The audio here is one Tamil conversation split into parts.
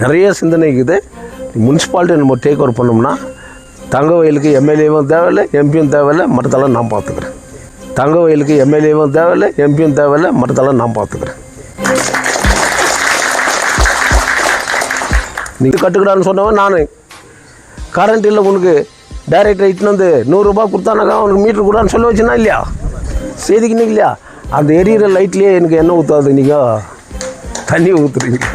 நிறைய சிந்தனை இருக்குது. முனிசிபாலிட்டி நம்ம டேக் ஓவர் பண்ணோம்னா தங்க வயலுக்கு எம்எல்ஏவும் தேவையில்லை, எம்பியும் தேவையில்லை, மற்றதெல்லாம் நான் பார்த்துக்கிறேன். தங்க வயலுக்கு எம்எல்ஏவும் தேவையில்லை, எம்பியும் தேவையில்லை, மற்றதெல்லாம் நான் பார்த்துக்கிறேன். நீங்கள் கட்டுக்கடான்னு சொன்னவன் நான். கரண்ட் இல்லை உனக்கு, டைரக்டர் இட்டுன்னு வந்து 100 ரூபா கொடுத்தானாக்கா அவனுக்கு மீட்ரு கூடான்னு சொல்ல வச்சுன்னா இல்லையா, செய்திக்கினீங்க இல்லையா? அந்த எரியிற லைட்லேயே எனக்கு எண்ணெய் ஊற்றாது, நீங்கள் தண்ணி ஊற்றுறீங்க.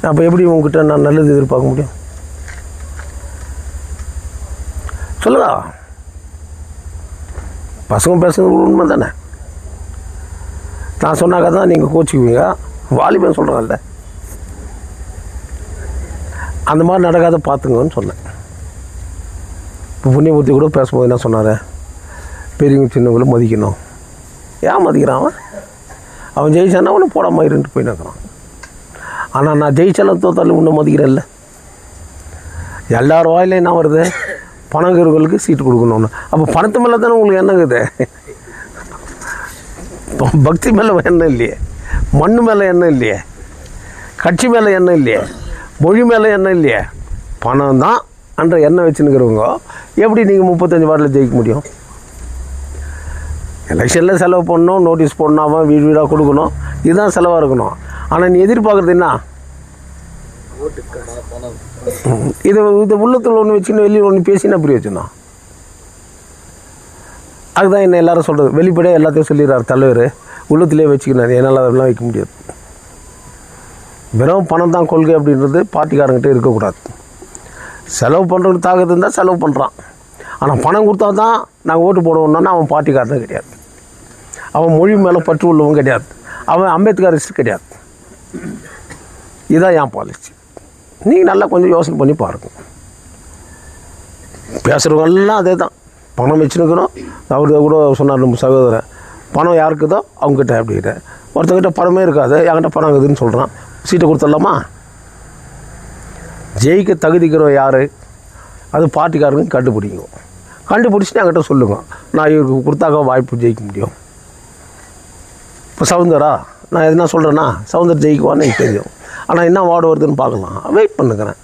அப்போ எப்படி உங்ககிட்ட நான் நல்லது எதிர்பார்க்க முடியும்? சொல்லுங்க. பசங்க பேசுறது உண்மை தானே. நான் சொன்னாக்கா தான் நீங்கள் கோச்சிக்குவீங்க. வாலிபன் சொல்கிறாங்கல்ல, அந்த மாதிரி நடக்காத பார்த்துங்கன்னு சொன்னேன். இப்போ புண்ணியமூர்த்தி கூட பேசும்போது என்ன சொன்னார், பெரியவங்க சின்னவங்களும் மதிக்கணும். ஏன் மதிக்கிறான்? அவன் ஜெயிச்சானா அவனை போடாமல் இருந்துட்டு போய் நிற்கிறான். ஆனால் நான் ஜெயிச்சாலும் தோத்தாலும் இன்னும் மதிக்கிறேன்ல. எல்லார் வாயிலையும் என்ன வருது, பணக்காரர்களுக்கு சீட்டு கொடுக்கணும்னு. அப்போ பணத்து மேலே தானே உங்களுக்கு என்னங்குது? பக்தி மேலே எண்ணம் இல்லையே, மண்ணு மேலே எண்ணம் இல்லையே, கட்சி மேலே எண்ணம் இல்லையே, மொழி மேலே எண்ணம் இல்லையே, பணம் தான் என்ற எண்ணம் வச்சுன்னுக்கிறவங்க எப்படி நீங்கள் 35 வார்டில் ஜெயிக்க முடியும்? எலெக்ஷனில் செலவு பண்ணணும், நோட்டீஸ் போடணும், வீடு வீடாக கொடுக்கணும், இதுதான் செலவாக இருக்கணும். ஆனால் நீ எதிர்பார்க்குறது என்ன? இது உள்ளத்தில் ஒன்று வச்சுன்னு வெளியில் ஒன்று பேசினா புரிய வச்சுருந்தோம். அதுதான் என்ன எல்லாரும் சொல்கிறது, வெளிப்படையாக எல்லாத்தையும் சொல்லிடுறாரு தலைவர். உள்ளத்திலே வச்சுக்கினார், என்னால் அதெல்லாம் வைக்க முடியாது. வெறும் பணம் தான் கொள்கை அப்படின்றது பார்ட்டிக்காரங்கிட்ட இருக்கக்கூடாது. செலவு பண்ணுறதுக்கு தாக்கத்து இருந்தால் செலவு பண்ணுறான். ஆனால் பணம் கொடுத்தா தான் நாங்கள் ஓட்டு போடுவோம்னா அவன் பார்ட்டிக்காரன் கிடையாது. அவன் மொழி மேலே பற்று உள்ளவன் கிடையாது. அவன் அம்பேத்கரிஸ்ட் கிடையாது. இதுதான் என் பாலிசி. நீங்கள் நல்லா கொஞ்சம் யோசனை பண்ணி பாருங்க. பேசுகிறவங்கெல்லாம் அதே தான், பணம் வச்சுருக்கணும். அவர்கிட்ட கூட சொன்னார் நம்ம சகோதரன், பணம் யாருக்குதோ அவங்ககிட்ட அப்படிங்கிற. ஒருத்தங்கிட்ட பணமே இருக்காது, என்கிட்ட பணம் இருக்குதுன்னு சொல்கிறான். சீட்டை கொடுத்துடலாமா? ஜெயிக்க தகுதிக்கிறோம் யார்? அது பார்ட்டிக்காரங்க கண்டுபிடிக்கும். கண்டுபிடிச்சிட்டு என்கிட்ட சொல்லுங்க, நான் இவருக்கு கொடுத்தாக்க வாய்ப்பு ஜெயிக்க முடியும். இப்போ சவுந்தரா நான் எதுனா சொல்கிறேன்னா சவுந்தர் ஜெயிக்குவான்னு எனக்கு தெரியும். ஆனால் என்ன வார்டு வருதுன்னு பார்க்கலாம், வெயிட் பண்ணுக்கிறேன்.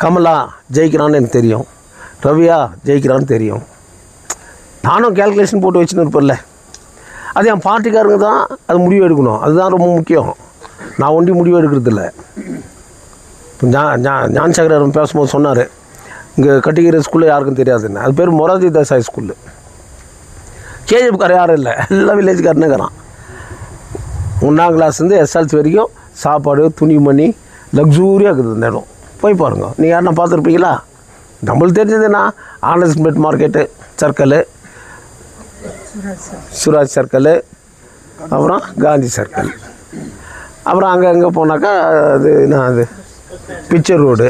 கமலா ஜெயிக்கிறான்னு எனக்கு தெரியும், ரவியா ஜெயிக்கிறான்னு தெரியும். நானும் கேல்குலேஷன் போட்டு வச்சுன்னு இருப்பேன்ல. அது என் பார்ட்டிக்காரங்க தான் அது முடிவு எடுக்கணும். அதுதான் ரொம்ப முக்கியம். நான் ஒண்டி முடிவு எடுக்கிறதில்ல. இப்போ ஞான் சக்கரவர்த்தி பேசும்போது சொன்னார், இங்கே கட்டிக்கிற ஸ்கூலில் யாருக்கும் தெரியாதுன்னு. அது பேர் மொரார்ஜி தேசாய் ஸ்கூலு. கேஜிஎஃப்கார யாரும் இல்லை, எல்லாம் வில்லேஜ்காரனுங்கிறான். 1ஆம் கிளாஸ்லேருந்து எஸ்எல்சி வரைக்கும் சாப்பாடு, துணிமணி, லக்ஸூரியாக இருக்குது இந்த இடம். போய் பாருங்கள். நீங்கள் யாருன்னா பார்த்துருப்பீங்களா? நம்மளுக்கு தெரிஞ்சதுன்னா ஆனஸ்ட்மெண்ட் மார்க்கெட்டு சர்க்கிள், சுராஜ் சர்க்கிள், அப்புறம் காந்தி சர்க்கிள், அப்புறம் அங்கே போனாக்கா அது என்ன, அது பிக்சர் ரோடு,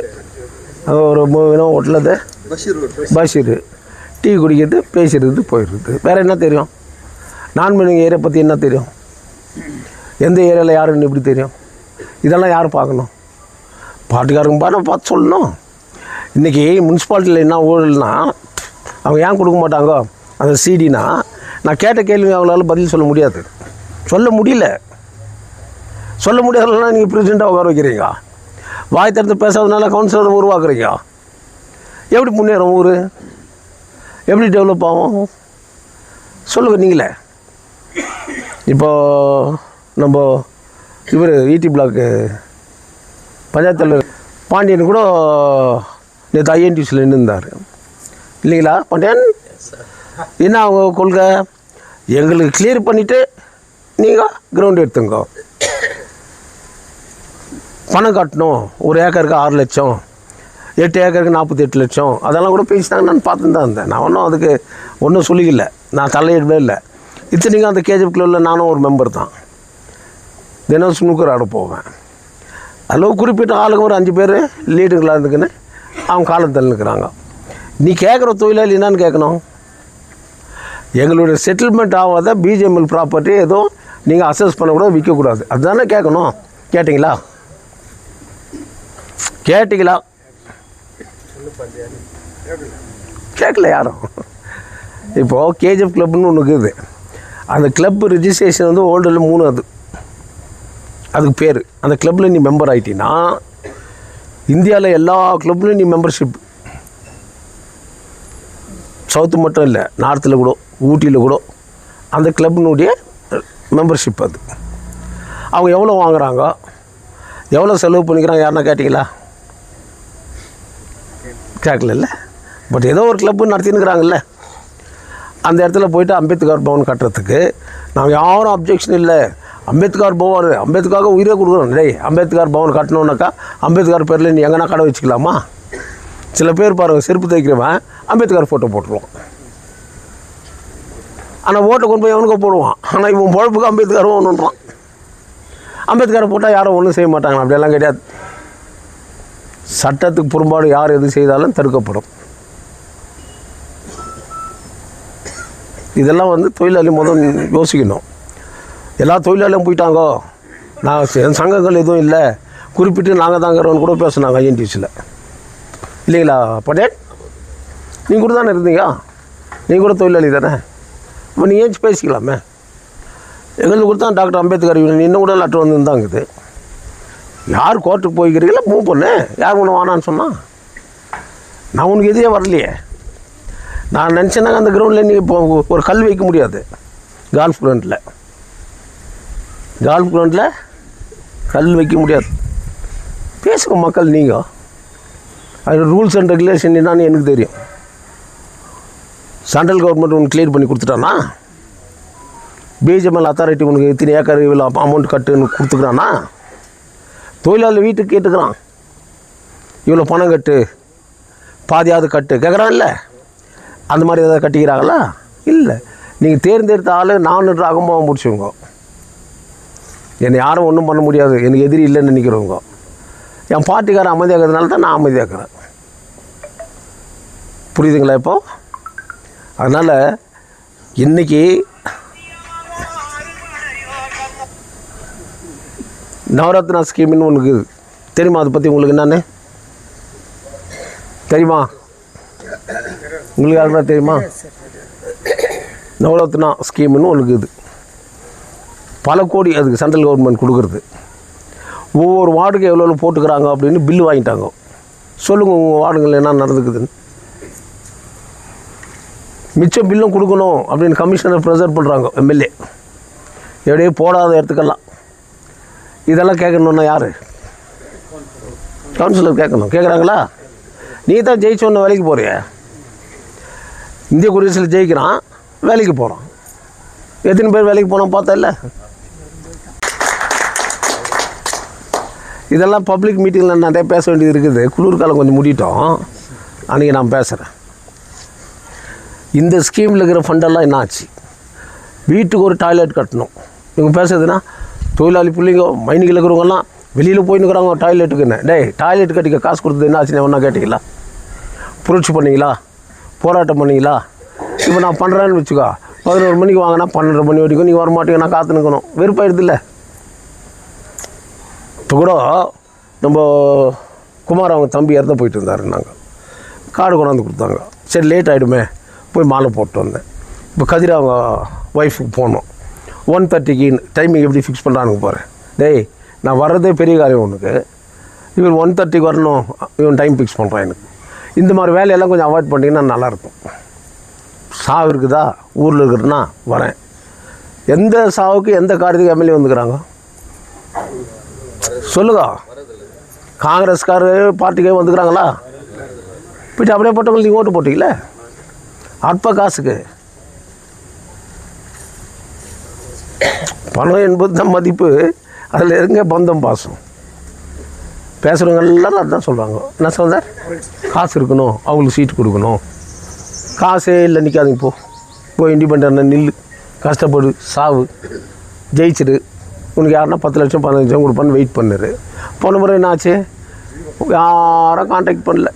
அது ஒரு மூவினம் ஓட்டலது பஷீர். டீ குடிக்கிறது, பேசுகிறது, போயிடுறது. வேறு என்ன தெரியும்? நான்மணிங்க ஏரியா பற்றி என்ன தெரியும்? எந்த ஏரியாவில் யாருன்னு எப்படி தெரியும்? இதெல்லாம் யார் பார்க்கணும்? பார்ட்டிக்காரங்க பார்த்து சொல்லணும். இன்றைக்கி முனிசிபாலிட்டியில் என்ன ஊழல்னா அவங்க ஏன் கொடுக்க மாட்டாங்க அந்த சிடினா, நான் கேட்ட கேள்வி அவங்களால பதில் சொல்ல முடியாது. சொல்ல முடியாதுன்னா நீங்கள் பிரசிடெண்ட்டாக உட்கார வைக்கிறீங்க. வாய் திறந்து பேசாதனால கவுன்சிலரை உருவாக்குறீங்க. எப்படி முன்னேறும் ஊர்? எப்படி டெவலப் ஆகும்? சொல்லுங்கள் நீங்களே. இப்போது நம்ம இவர் ஈடி பிளாக்கு பஞ்சாயத்து தலைவர் பாண்டியன் கூட நேற்று ஐஎன்டியூஸில் நின்றுந்தார் இல்லைங்களா? பாண்டியன் என்ன அவங்க கொள்கை? எங்களுக்கு கிளியர் பண்ணிவிட்டு நீங்கள் கிரவுண்டு எடுத்துங்க. பணம் கட்டணும். ஒரு ஏக்கருக்கு 6 லட்சம், 8 ஏக்கருக்கு 48 லட்சம், அதெல்லாம் கூட பேசினாங்க. நான் பார்த்துன்னு தான் இருந்தேன். நான் ஒன்றும் சொல்லிக்கல, நான் தலையிடவே இல்லை. இத்தனைக்கும் அந்த கேஜிஎஃப் கிளப்பில் நானும் ஒரு மெம்பர் தான். தினம் ஸ்னூக்கர் ஆட போவேன். அதில் குறிப்பிட்ட ஆளுங்க ஒரு 5 பேர் லீடுங்களாக இருந்துக்குன்னு அவங்க காலத்தில் நிற்கிறாங்க. நீ கேட்குற தொழிலாளி என்னான்னு கேட்கணும். எங்களுடைய செட்டில்மெண்ட் ஆகாத பிஜிஎம்எல் ப்ராப்பர்ட்டி எதுவும் நீங்கள் அசஸ் பண்ணக்கூடாது, விற்கக்கூடாது, அதுதானே கேட்கணும். கேட்டிங்களா? கேட்டிங்களா? கேட்கல யாரும். இப்போது கேஜிஎஃப் கிளப்னு ஒன்று இருக்குது. அந்த கிளப் ரிஜிஸ்ட்ரேஷன் வந்து ஓல்டில் 3 அதுக்கு பேர். அந்த கிளப்பில் நீ மெம்பர் ஆகிட்டீங்கன்னா இந்தியாவில் எல்லா கிளப்லையும் நீ மெம்பர்ஷிப். சவுத்து மட்டும் இல்லை, நார்த்தில் கூட, ஊட்டியில் கூட அந்த கிளப்னுடைய மெம்பர்ஷிப் அது. அவங்க எவ்வளோ வாங்குகிறாங்க, எவ்வளோ செலவு பண்ணிக்கிறாங்க, யாருன்னா கேட்டிங்களா? கேட்கல. பட் ஏதோ ஒரு கிளப்பு நடத்தினுக்கிறாங்கல்ல. அந்த இடத்துல போய்ட்டு அம்பேத்கர் பவன் கட்டுறதுக்கு நாங்கள் யாரும் அப்ஜெக்ஷன் இல்லை. அம்பேத்கர் பவன், அம்பேத்கருக்காக உயிரே கொடுக்குறோம். டேய், அம்பேத்கர் பவன் கட்டணுன்னாக்கா அம்பேத்கர் பேரில் நீ எங்கன்னா கடை வச்சுக்கலாமா? சில பேர் பாருங்கள், செருப்பு தைக்கிறவன் அம்பேத்கர் ஃபோட்டோ போட்டுருவான். ஆனால் ஓட்டை கொண்டு போய் அவனுக்கு போடுவான். ஆனால் இவன் பொழப்புக்கு அம்பேத்கரும் ஒன்றுன்றான். அம்பேத்கரை போட்டால் யாரும் ஒன்றும் செய்ய மாட்டாங்க. அப்படியெல்லாம் கிடையாது. சட்டத்துக்கு புறம்பாடு யார் எது செய்தாலும் தடுக்கப்படும். இதெல்லாம் வந்து தொழிலாளி முதல் யோசிக்கணும். எல்லா தொழிலாளியும் போயிட்டாங்கோ, நான் சங்கங்கள் எதுவும் இல்லை, குறிப்பிட்டு நாங்கள் தாங்கிறோன்னு கூட பேசுனாங்க ஐஎன்டிசியில். இல்லைங்களா பட்டேல்? நீங்கள் கூட தானே இருந்தீங்க, நீங்கள் கூட தொழிலாளி தானே. இப்போ நீ ஏஞ்சி பேசிக்கலாமே. எங்களுக்கு கொடுத்தா டாக்டர் அம்பேத்கர் இன்னும் கூட லெட்டர் வந்துருந்தாங்குது. யார் கோர்ட்டுக்கு போய்க்கிறீங்களா மூவ் பண்ணு, யார் ஒன்று வானான்னு சொன்னால் நான் உனக்கு எதிரே வரலையே. நான் நினச்சேன்னாங்க அந்த கிரவுண்டில் நீங்கள் இப்போ ஒரு கல் வைக்க முடியாது. கால்ஃப் கிரவுண்டில் கல் வைக்க முடியாது. பேசுங்க மக்கள், நீங்கள் அது ரூல்ஸ் அண்ட் ரெகுலேஷன் என்னான்னு எனக்கு தெரியும். சென்ட்ரல் கவர்மெண்ட் உனக்கு கிளியர் பண்ணி கொடுத்துட்டானா? பிஜிஎம்எல் அத்தாரிட்டி உனக்கு இத்தனை ஏக்கர் இவ்வளோ அமௌண்ட் கட்டுன்னு கொடுத்துக்கிறானா? தொழிலாளி வீட்டுக்கு கேட்டுக்கிறான், இவ்வளோ பணம் கட்டு, பாதியாவது கட்டு கேட்குறான்ல. அந்த மாதிரி ஏதாவது கட்டிக்கிறாங்களா? இல்லை. நீங்கள் தேர்ந்தெடுத்த ஆள் 400 அகம்பாவம் முடிச்சவங்க. என்னை யாரும் ஒன்றும் பண்ண முடியாது, எனக்கு எதிரி இல்லைன்னு நினைக்கிறவங்க. என் பார்ட்டிக்காரன் அமைதியாகிறதுனால தான் நான் அமைதியாக்கிறேன். புரியுதுங்களா இப்போது? அதனால் இன்றைக்கி நவரத்னா ஸ்கீம்னு ஒன்று இருக்குது தெரியுமா? அதை பற்றி உங்களுக்கு என்னன்னு தெரியுமா? உங்களுக்கு யாருன்னா தெரியுமா? நவரத்னா ஸ்கீம்னு ஒன்று இருக்குது. பல கோடி அதுக்கு சென்ட்ரல் கவர்மெண்ட் கொடுக்குறது. ஒவ்வொரு வார்டுக்கு எவ்வளோ போட்டுக்கிறாங்க அப்படின்னு பில்லு வாங்கிட்டாங்க. சொல்லுங்கள் உங்கள் வார்டுங்களில் என்ன நடந்துக்குதுன்னு. மிச்சம் பில்லும் கொடுக்கணும் அப்படின்னு கமிஷனர் ப்ரெஷர் பண்ணுறாங்க எம்எல்ஏ. எப்படியே போடாத இடத்துக்கெல்லாம். இதெல்லாம் கேட்கணுன்னா யார்? கவுன்சிலர் கேட்கணும். கேட்குறாங்களா? நீ தான் ஜெயிச்சோன்னு வேலைக்கு போகிறிய. இந்திய குடியரசில் ஜெயிக்கிறான், வேலைக்கு போகிறான். எத்தனை பேர் வேலைக்கு போனோம் பார்த்தா இல்லை? இதெல்லாம் பப்ளிக் மீட்டிங்கில் நிறைய பேச வேண்டியது இருக்குது. குளிர்காலம் கொஞ்சம் முடிட்டோம், அன்றைக்கி நான் பேசுகிறேன். இந்த ஸ்கீமில் இருக்கிற ஃபண்டெல்லாம் என்ன ஆச்சு? வீட்டுக்கு ஒரு டாய்லெட் கட்டணும். இவங்க பேசுறதுன்னா தொழிலாளி பிள்ளைங்க மைனிங்கில் இருக்கிறவங்கலாம் வெளியில் போயின்னுக்குறாங்க டாய்லெட்டுக்குன்னு. டேய், டாய்லெட் கட்டிக்க காசு கொடுத்தது என்ன ஆச்சுன்னு ஒன்றா கேட்டிங்களா? புரட்சி பண்ணிங்களா? போராட்டம் பண்ணிங்களா? இப்போ நான் பண்ணுறேன்னு வச்சுக்கோ, 11 மணிக்கு வாங்கினா 12 மணி வரைக்கும் நீங்கள் வர மாட்டீங்க, நான் காத்து நிற்கணும். வெறுப்பாயிடுது இல்லை? இப்போ கூட நம்ம குமார் அவங்க தம்பி இறந்து போயிட்டு இருந்தார். நாங்கள் கார்டு கொண்டாந்து கொடுத்தாங்க. சரி லேட் ஆகிடுமே, போய் மாலை போட்டு வந்தேன். இப்போ கதிர அவங்க ஒய்ஃபுக்கு போனோம். 1:30க்கு டைமிங் எப்படி ஃபிக்ஸ் பண்ணுறானுங்க பாரு. டேய், நான் வர்றதே பெரிய காரியம் உனக்கு. இவர் 1:30க்கு வரணும், இவன் டைம் ஃபிக்ஸ் பண்ணுறான் எனக்கு. இந்த மாதிரி வேலையெல்லாம் கொஞ்சம் அவாய்ட் பண்ணிங்கன்னா நல்லாயிருக்கும். சாவு இருக்குதா ஊரில் இருக்கிறதுனா வரேன். எந்த சாவுக்கு எந்த காரியத்துக்கு எம்எல்ஏ வந்துக்கிறாங்க சொல்லுங்க? காங்கிரஸ்கார பார்ட்டிக்கே வந்துக்கிறாங்களா? போய்ட்டு அப்படியே போட்டவங்க நீங்கள் ஓட்டு போட்டிங்களே அற்ப காசுக்கு. பணம் என்பது தான் மதிப்பு. அதில் எங்கே பந்தம் பாசம்? பேசுகிறவங்க எல்லாரும் அதுதான் சொல்கிறாங்க. என்ன சொல்ற? காசு இருக்கணும், அவங்களுக்கு சீட்டு கொடுக்கணும். காசே இல்லை, நிற்காதீங்க, போய் இண்டிபெண்டாக நில்லு, கஷ்டப்படு, சாவு, ஜெயிச்சிடு. உனக்கு யாருன்னா 10 லட்சம் 15 லட்சம் கொடுப்பான்னு வெயிட் பண்ணுரு. போன முறை என்னாச்சு? யாரும் கான்டாக்ட் பண்ணல.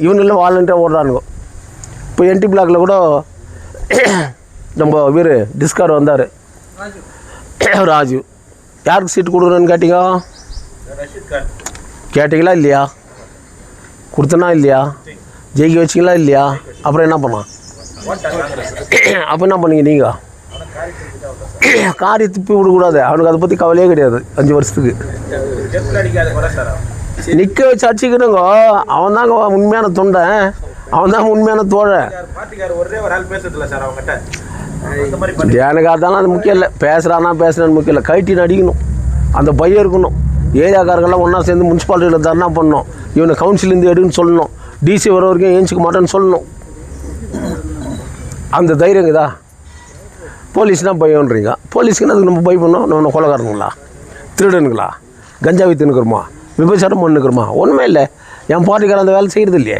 இவனெல்லாம் வாலண்டியாக ஓடுறானுங்க. இப்போ என்டி பிளாக்கில் கூட நம்ம இவர் டிஸ்கார் வந்தார், ராஜு. யாருக்கு சீட்டு கொடுக்குறேன்னு கேட்டீங்க? கேட்டிங்களா இல்லையா? கொடுத்தனா இல்லையா? ஜெயிக்க வச்சிங்களா இல்லையா? அப்புறம் என்ன பண்ணான்? அப்போ என்ன பண்ணீங்க நீங்கள்? காரி துப்பி விடக்கூடாது. அவனுக்கு அதை பற்றி கவலையே கிடையாது. 5 வருஷத்துக்கு நிற்க வச்சு அடிச்சுக்கணுங்க. அவன் தாங்க உண்மையான தொண்டை, அவன் தான் உண்மையான தோழன். எனக்கு அதெல்லாம் அது முக்கியம் இல்லை. பேசுகிறானா பேசுகிறான்னு முக்கியம் இல்லை. கைட்டின்னு அடிக்கணும். அந்த பையன் இருக்கணும். ஏரியாக்காரங்கெல்லாம் ஒன்றா சேர்ந்து முனிசிபாலிட்டியில் தர்ணா பண்ணணும். இவனை கவுன்சிலேருந்து எடுன்னு சொல்லணும். டிசி வர வரைக்கும் ஏஞ்சிக்க மாட்டேன்னு சொல்லணும். அந்த தைரியங்குதா? போலீஸ்னால் பயன்றீங்க. போலீஸ்க்குன்னு அதுக்கு நம்ம பயப்படணும்? நம்ம கொலைகாரனுங்களா? திருடனுங்களா? கஞ்சா விற்றுனுக்குறோமா? விபச்சாரம் பண்ணுக்கிறோமா? ஒன்றுமே இல்லை. என் பார்ட்டிக்காரன் அந்த வேலை செய்கிறது இல்லையே.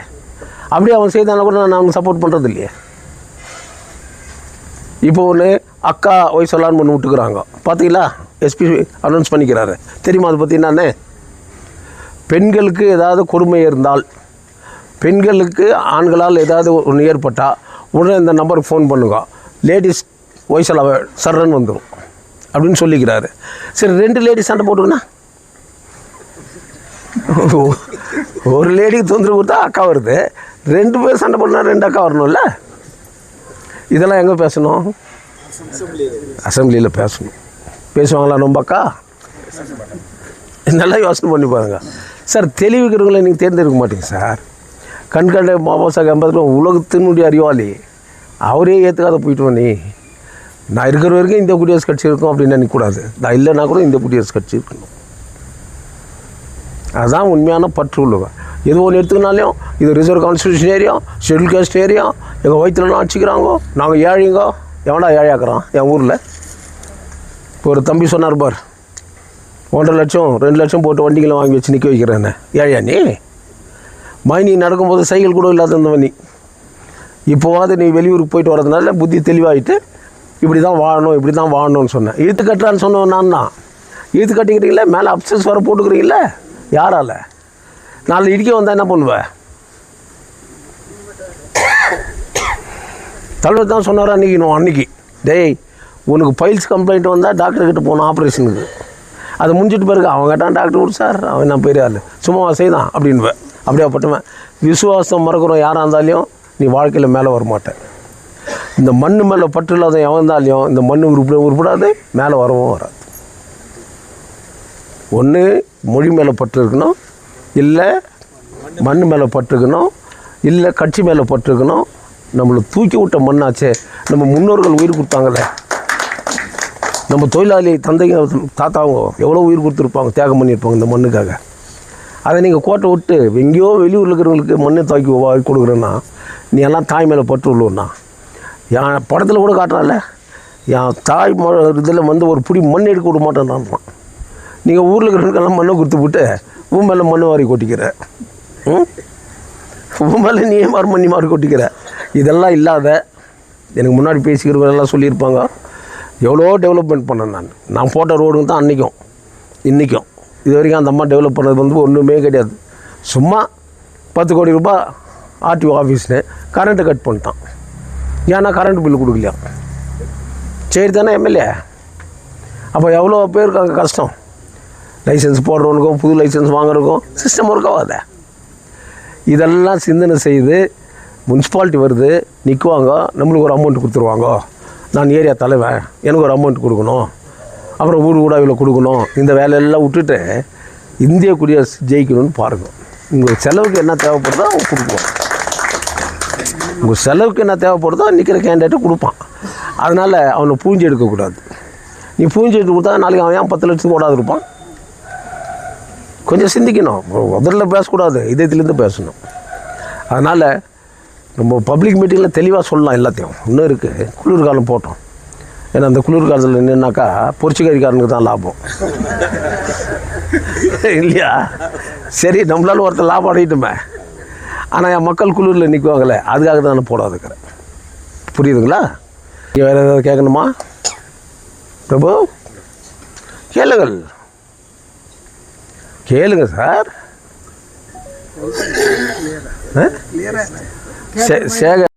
அப்படியே அவன் செய்தாலும் கூட நான் அவனுக்கு சப்போர்ட் பண்ணுறது இல்லையே. இப்போ ஒன்று அக்கா ஒய் சொல்லான்னு ஒன்று விட்டுக்கிறாங்க. பார்த்தீங்களா? எஸ்பி அனௌன்ஸ் பண்ணிக்கிறாரு. தெரியுமா அதை பற்றி? என்னன்னு? பெண்களுக்கு ஏதாவது கொடுமை இருந்தால், பெண்களுக்கு ஆண்களால் ஏதாவது ஒன்று ஏற்பட்டால் உடனே இந்த நம்பருக்கு ஃபோன் பண்ணுங்க. லேடிஸ் ஒய் சொல்ல சர்றன்னு வந்துடும் அப்படின்னு சொல்லிக்கிறாரு. சரி, 2 லேடிஸ் சண்டை போட்டுக்கண்ணா, ஒரு லேடிக்கு தொந்தரவு கொடுத்தா அக்கா வருது. 2 பேர் சண்டை போட்டுனா 2 அக்கா வரணும்ல. இதெல்லாம் எங்கே பேசணும்? அசம்பிளியில் பேசணும். பேசுவாங்களா ரொம்ப அக்கா? நல்லா யோசனை பண்ணி பாருங்க சார். தெளிவுக்கிறவங்களை நீங்கள் தேர்ந்தெடுக்க மாட்டீங்க சார். கண்கண்ட பாபாசாஹ் அம்பேத்கர் உலகத்தினுடைய அறிவாளி. அவரே ஏற்றுக்காத போயிட்டு நீ. நான் இருக்கிற வரைக்கும் இந்திய குடியரசு கட்சி இருக்கும் அப்படின்னு நினைக்கக்கூடாது. நான் இல்லைன்னா கூட இந்திய குடியரசு கட்சி இருக்கணும். அதுதான் உண்மையான பற்று உள்ளவன். எது ஒன்று எடுத்துக்கினாலையும் இது reserve constitution area, schedule cost area, எங்கள் வயிற்றுலாம் அடிச்சிக்கிறாங்கோ, நாங்கள் ஏழைங்கோ. எவனா ஏழையாக்குறான் என் ஊரில்? இப்போ ஒரு தம்பி சொன்னார் பார், 1.5 லட்சம் 2 லட்சம் போட்டு வண்டிகளை வாங்கி வச்சு நிற்க வைக்கிறேன்னு. ஏழையா நீ? மைனி நடக்கும்போது சைக்கிள் கூட இல்லாத இருந்தவன் நீ. இப்போவாது நீ வெளியூருக்கு போயிட்டு வரதுனால புத்தி தெளிவாகிட்டு இப்படி தான் வாழணும், இப்படி தான் வாழணும்னு சொன்னேன். இழுத்து கட்டுறான்னு சொன்னவன் நான் தான். இழுத்து கட்டிக்கிறீங்களே, மேலே அப்சஸ் வர போட்டுக்கிறீங்களே, யாரால்? நாலு இடிக்க வந்தால் என்ன பண்ணுவேன்? தலைவர் தான் சொன்னார் அன்றைக்கி, டேய் உனக்கு பைல்ஸ் கம்ப்ளைண்ட் வந்தால் டாக்டர்கிட்ட போகணும் ஆப்ரேஷனுக்கு. அதை முடிஞ்சிட்டு பிறகு அவன் கேட்டான் டாக்டர் கூட சார், அவன் என்ன பெரிய ஆள், சும்மா செய்தான் அப்படின்வேன். அப்படியாப்பட்டவன். விசுவாசம் மறக்கிறோம் யாராக இருந்தாலையும் நீ வாழ்க்கையில் மேலே வரமாட்டேன். இந்த மண் மேலே பற்று இல்லாத எவன் இருந்தாலையும் இந்த மண் உருப்படாது, மேலே வரவும் வராது. ஒன்று மொழி மேலே பற்று இருக்கணும், இல்லை மண் மேலே பற்றுக்கணும், இல்லை கட்சி மேலே பற்றுக்கணும். நம்மளை தூக்கி விட்ட மண்ணாச்சே, நம்ம முன்னோர்கள் உயிர் கொடுத்தாங்களே, நம்ம தொழிலாளி தந்தைங்க தாத்தாவங்க எவ்வளோ உயிர் கொடுத்துருப்பாங்க, தியாகம் பண்ணியிருப்பாங்க இந்த மண்ணுக்காக. அதை நீங்கள் கோட்டை விட்டு எங்கேயோ வெளியூரில் இருக்கிறவங்களுக்கு மண்ணை தூக்கி வாங்கி கொடுக்குறேன்னா நீ எல்லாம் தாய் மேலே பற்று உள்ளூர்னா. என் படத்தில் கூட காட்டுறான்ல, என் தாய் இதில் வந்து ஒரு பிடி மண் எடுக்க விட மாட்டேன்றான். நீங்கள் ஊரில் இருக்கிறவங்களுக்கெல்லாம் மண்ணை கொடுத்து விட்டு உன் மேலே மண் வாரி கொட்டிக்கிற, உன் மேலே நீ மண்ணி மாறி கொட்டிக்கிற. இதெல்லாம் இல்லாத எனக்கு முன்னாடி பேசிக்கிறவங்கெல்லாம் சொல்லியிருப்பாங்க, எவ்வளோ டெவலப்மெண்ட் பண்ணேன் நான் போட்ட ரோடுங்க தான் அன்றைக்கும் இன்றைக்கும் இது வரைக்கும் அந்த அம்மா டெவலப் பண்ணது வந்து ஒன்றுமே கிடையாது. சும்மா 10 கோடி ரூபாய் ஆர்டிஓ ஆஃபீஸ்னு கரண்ட்டை கட் பண்ணிட்டான். ஏன்னா கரண்ட் பில்லு கொடுக்கலையா? சரி தானே எம்எல்ஏ? அப்போ எவ்வளோ பேருக்கு அங்கே கஷ்டம். லைசன்ஸ் போடுறவனுக்கும் புது லைசன்ஸ் வாங்குறதுக்கும் சிஸ்டம் ஒர்க் ஆகாத. இதெல்லாம் சிந்தனை செய்து முனிசிபாலிட்டி வருது, நிற்குவாங்க, நம்மளுக்கு ஒரு அமௌண்ட் கொடுத்துருவாங்க. நான் ஏரியா தலைவன், எனக்கு ஒரு அமௌண்ட் கொடுக்கணும், அப்புறம் ஊர் இவ்வளோ கொடுக்கணும். இந்த வேலையெல்லாம் விட்டுட்டு இந்திய குடியரசு ஜெயிக்கணும்னு பாருங்கள். உங்கள் செலவுக்கு என்ன தேவைப்படுதோ அவங்க கொடுக்குவோம். உங்கள் செலவுக்கு என்ன தேவைப்படுதோ நிற்கிற கேண்டிடேட்டை கொடுப்பான். அதனால் அவனை பூஞ்சி எடுக்கக்கூடாது. நீ பூஞ்சி எடுத்து கொடுத்தா நாளைக்கு அவன் ஏன் 10 லட்சத்துக்கு ஓடாது இருப்பான்? கொஞ்சம் சிந்திக்கணும். முதல்ல பேசக்கூடாது, இதயத்துலேருந்து பேசணும். அதனால் நம்ம பப்ளிக் மீட்டிங்கில் தெளிவாக சொல்லலாம் எல்லாத்தையும். இன்னும் இருக்குது, குளிர்காலம் போட்டோம். ஏன்னா அந்த குளிர்காலத்தில் என்னன்னாக்கா பொரிச்சிக்கறிக்காரனுக்கு தான் லாபம் இல்லையா? சரி, நம்மளால ஒருத்தர் லாபம் அடையிட்டுமே. ஆனால் என் மக்கள் குளிரில் நிற்குவாங்களே, அதுக்காக தான் நான் போடாதுக்கிறேன். புரியுதுங்களா? இங்கே வேறு ஏதாவது கேட்கணுமா பிரபு? கேளுங்கள், கேளுங்க சார். சேகர்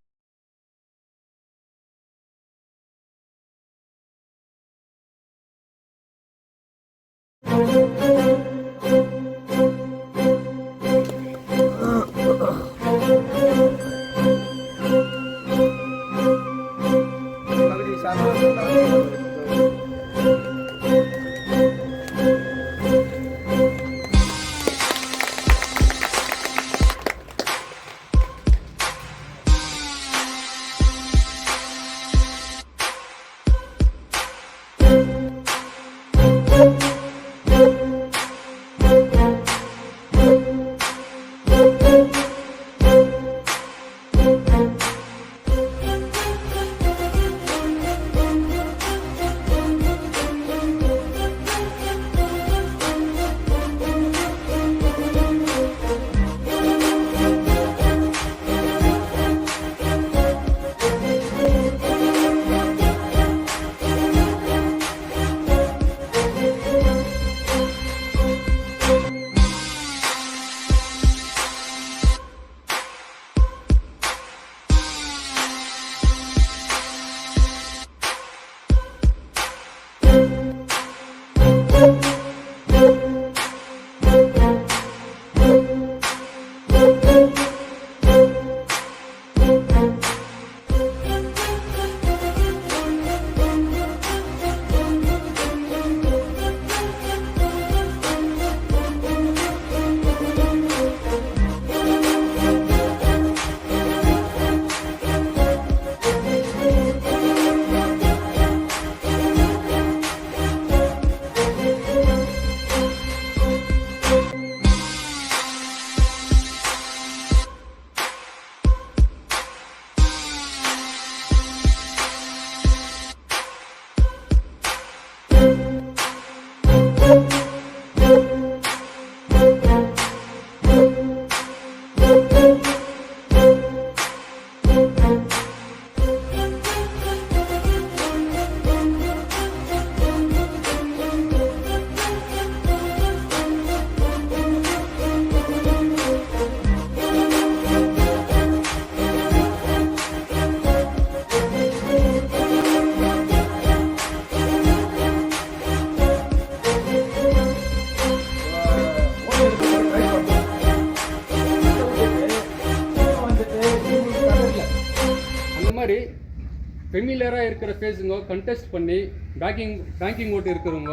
ஃபெமிலியராக இருக்கிற ஃபேஸுங்க கண்டெஸ்ட் பண்ணி பேங்கிங் ஓட்டு இருக்கிறவங்க,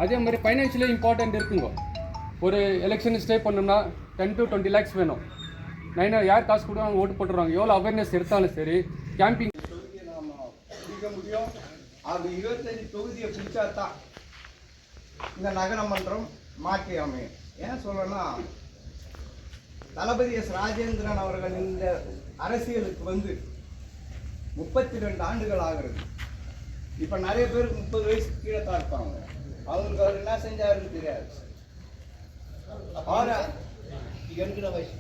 அதே மாதிரி ஃபைனான்ஷியலி இம்பார்ட்டண்ட் இருக்குங்க. ஒரு எலெக்ஷன் ஸ்டே பண்ணோம்னா 10 to 20 lakhs வேணும். யார் காசு கூட அவங்க ஓட்டு போட்டுருவாங்க. எவ்வளோ அவேர்னஸ் எடுத்தாலும் சரி, கேம்பிங் தொகுதியை நாம் பிடிக்க முடியும். அது 25 தொகுதியை பிடிச்சா தான் இந்த நகரமன்றம் மாற்றி அமையும். ஏன் சொல்றேன்னா, தளபதி எஸ் ராஜேந்திரன் அவர்கள் இந்த அரசியலுக்கு வந்து 32 ஆண்டுகள் ஆகிறது. இப்போ நிறைய பேருக்கு 30 வயசுக்கு கீழே தான் இருப்பாங்க. அவங்களுக்கு அவர் என்ன செஞ்சாருன்னு தெரியாது. அவரை எனக்கு வயசு